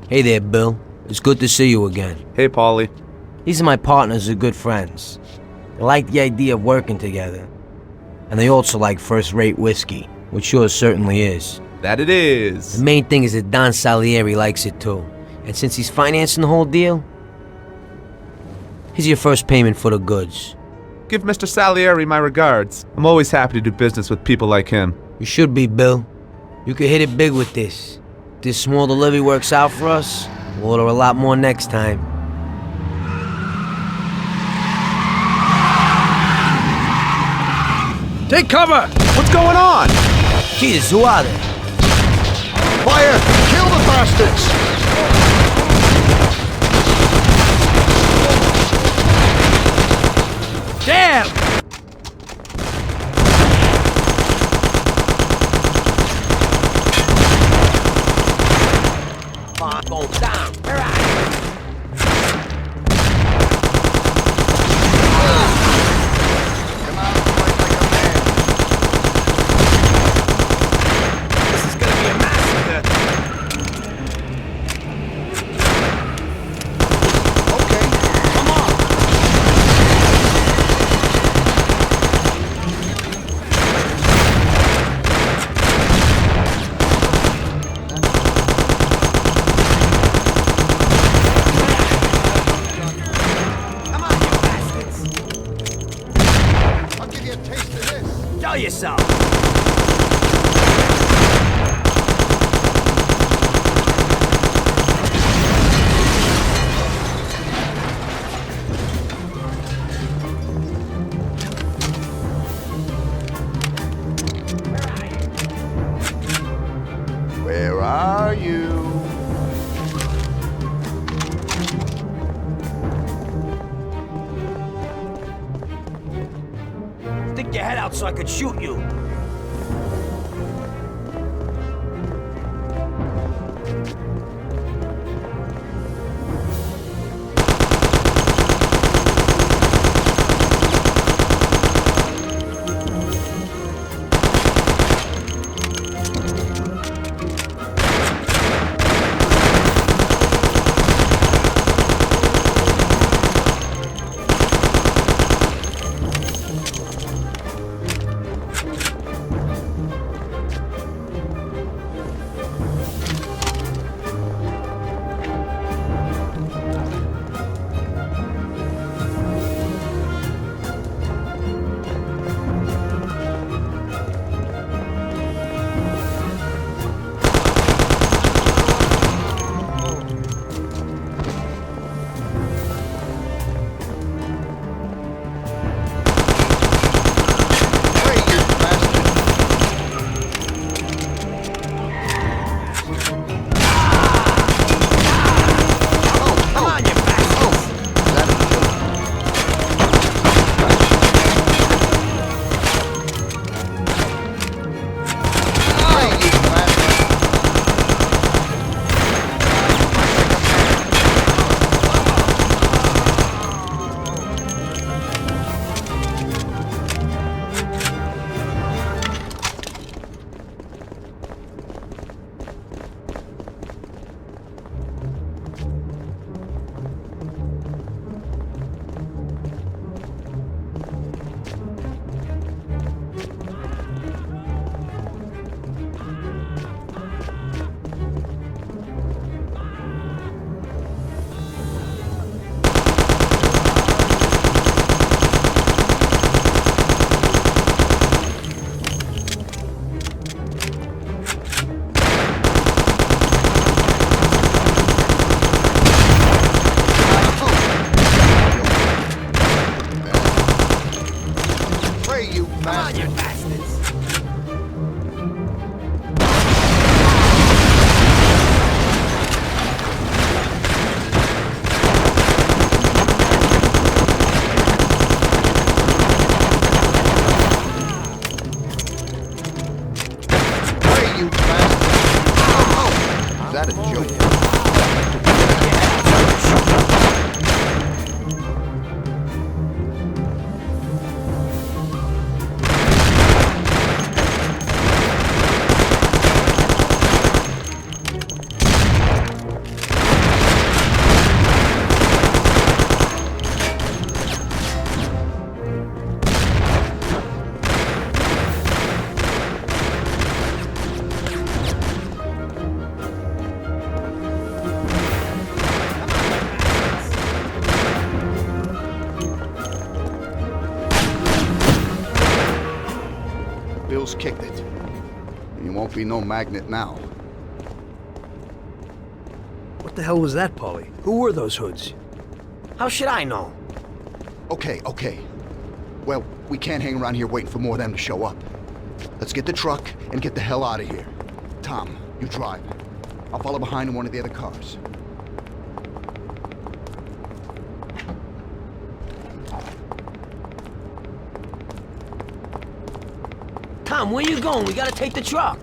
Hey there, Bill. It's good to see you again. Hey, Paulie. These are my partners who are good friends. They like the idea of working together. And they also like first-rate whiskey, which yours certainly is. That it is. The main thing is that Don Salieri likes it too. And since he's financing the whole deal, here's your first payment for the goods. Give Mr. Salieri my regards. I'm always happy to do business with people like him. You should be, Bill. You could hit it big with this. If this small delivery works out for us, we'll order a lot more next time. Take cover! What's going on? Jesus, who are they? Fire! Kill the bastards! Damn! Come on, go down. Show yourself! Where are you? Stick your head out so I could shoot you. that a joke? it. You won't be no magnet now. What the hell was that, Paulie? Who were those hoods? How should I know? Okay. Well, we can't hang around here waiting for more of them to show up. Let's get the truck and get the hell out of here. Tom, you drive. I'll follow behind in one of the other cars. Tom, where you going? We gotta take the truck.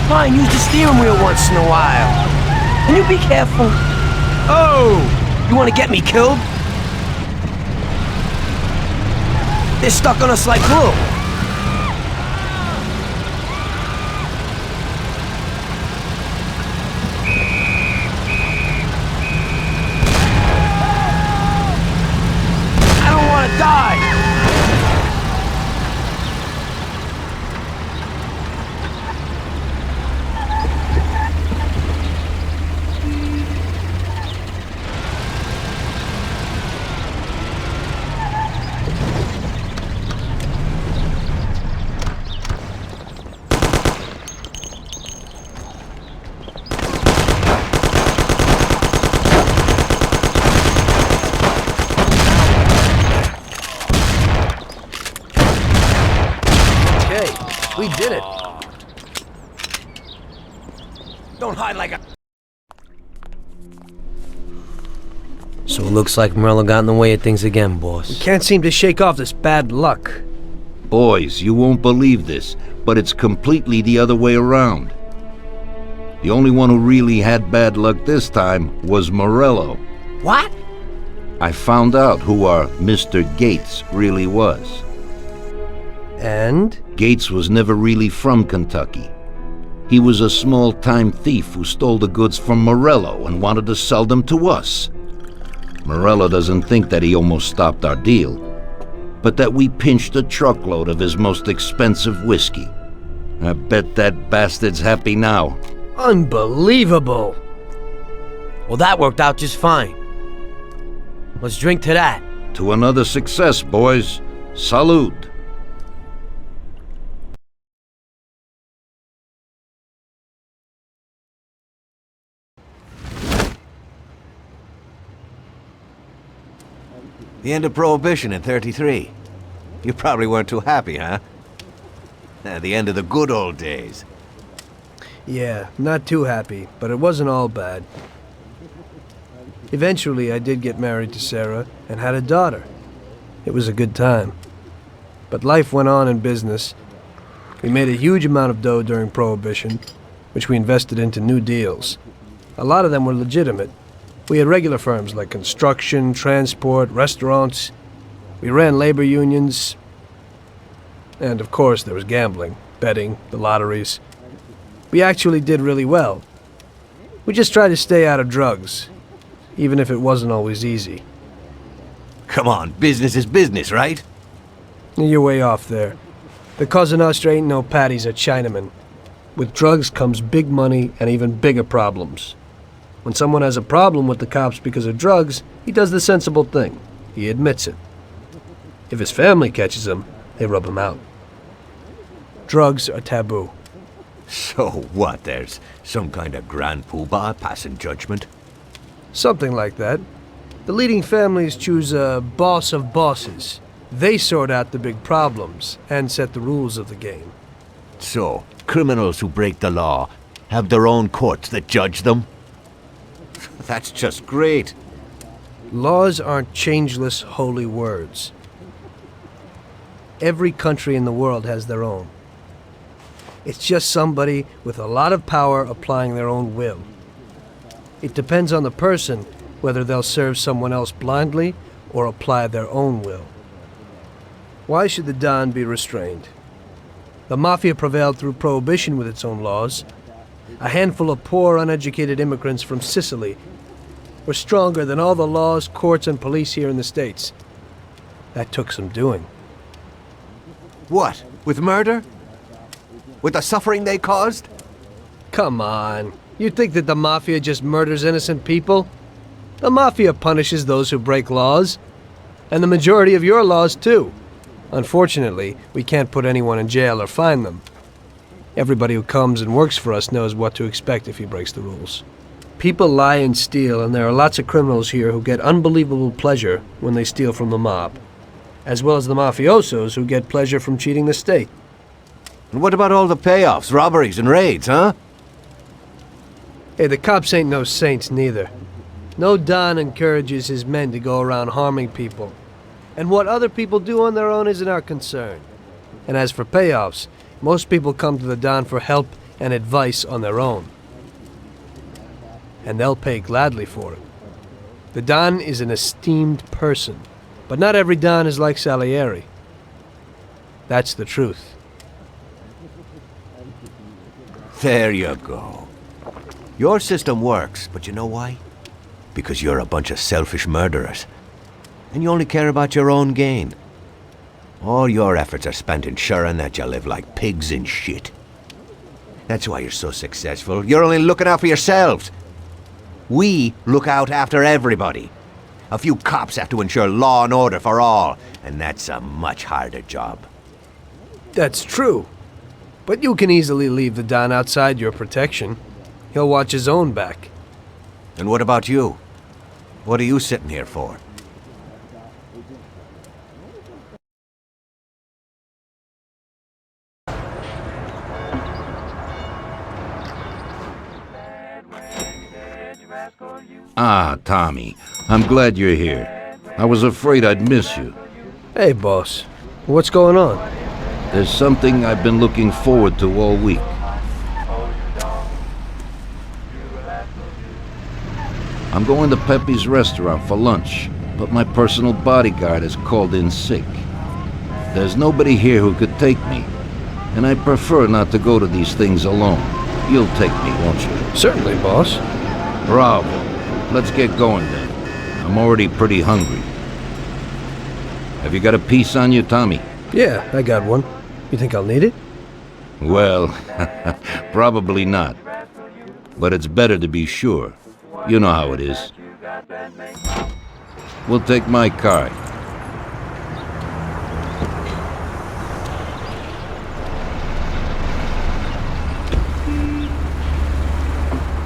Fine, use the steering wheel once in a while. Can you be careful? Oh! You want to get me killed? They're stuck on us like glue. I don't want to die. We did it. Don't hide like a... So it looks like Morello got in the way of things again, boss. We can't seem to shake off this bad luck. Boys, you won't believe this, but it's completely the other way around. The only one who really had bad luck this time was Morello. What? I found out who our Mr. Gates really was. And? Gates was never really from Kentucky. He was a small-time thief who stole the goods from Morello and wanted to sell them to us. Morello doesn't think that he almost stopped our deal, but that we pinched a truckload of his most expensive whiskey. I bet that bastard's happy now. Unbelievable! Well, that worked out just fine. Let's drink to that. To another success, boys. Salud. The end of Prohibition in '33. You probably weren't too happy, huh? The end of the good old days. Yeah, not too happy, but it wasn't all bad. Eventually, I did get married to Sarah and had a daughter. It was a good time. But life went on in business. We made a huge amount of dough during Prohibition, which we invested into new deals. A lot of them were legitimate. We had regular firms like construction, transport, restaurants. We ran labor unions. And of course, there was gambling, betting, the lotteries. We actually did really well. We just tried to stay out of drugs, even if it wasn't always easy. Come on, business is business, right? You're way off there. The Cosa Nostra ain't no patties or Chinamen. With drugs comes big money and even bigger problems. When someone has a problem with the cops because of drugs, he does the sensible thing. He admits it. If his family catches him, they rub him out. Drugs are taboo. So what, there's some kind of grand poobah passing judgment? Something like that. The leading families choose a boss of bosses. They sort out the big problems and set the rules of the game. So, criminals who break the law have their own courts that judge them? That's just great. Laws aren't changeless holy words. Every country in the world has their own. It's just somebody with a lot of power applying their own will. It depends on the person whether they'll serve someone else blindly or apply their own will. Why should the Don be restrained? The Mafia prevailed through Prohibition with its own laws. A handful of poor, uneducated immigrants from Sicily were stronger than all the laws, courts, and police here in the States. That took some doing. What? With murder? With the suffering they caused? Come on. You think that the Mafia just murders innocent people? The Mafia punishes those who break laws. And the majority of your laws, too. Unfortunately, we can't put anyone in jail or fine them. Everybody who comes and works for us knows what to expect if he breaks the rules. People lie and steal, and there are lots of criminals here who get unbelievable pleasure when they steal from the mob, as well as the mafiosos who get pleasure from cheating the state. And what about all the payoffs, robberies, and raids, huh? Hey, the cops ain't no saints neither. No Don encourages his men to go around harming people. And what other people do on their own isn't our concern. And as for payoffs, most people come to the Don for help and advice on their own. And they'll pay gladly for it. The Don is an esteemed person, but not every Don is like Salieri. That's the truth. There you go. Your system works, but you know why? Because you're a bunch of selfish murderers. And you only care about your own gain. All your efforts are spent ensuring that you live like pigs in shit. That's why you're so successful. You're only looking out for yourselves. We look out after everybody. A few cops have to ensure law and order for all, and that's a much harder job. That's true. But you can easily leave the Don outside your protection. He'll watch his own back. And what about you? What are you sitting here for? Ah, Tommy, I'm glad you're here. I was afraid I'd miss you. Hey, boss. What's going on? There's something I've been looking forward to all week. I'm going to Pepe's restaurant for lunch, but my personal bodyguard has called in sick. There's nobody here who could take me, and I prefer not to go to these things alone. You'll take me, won't you? Certainly, boss. Bravo. Let's get going then. I'm already pretty hungry. Have you got a piece on you, Tommy? Yeah, I got one. You think I'll need it? Well, probably not. But it's better to be sure. You know how it is. We'll take my car.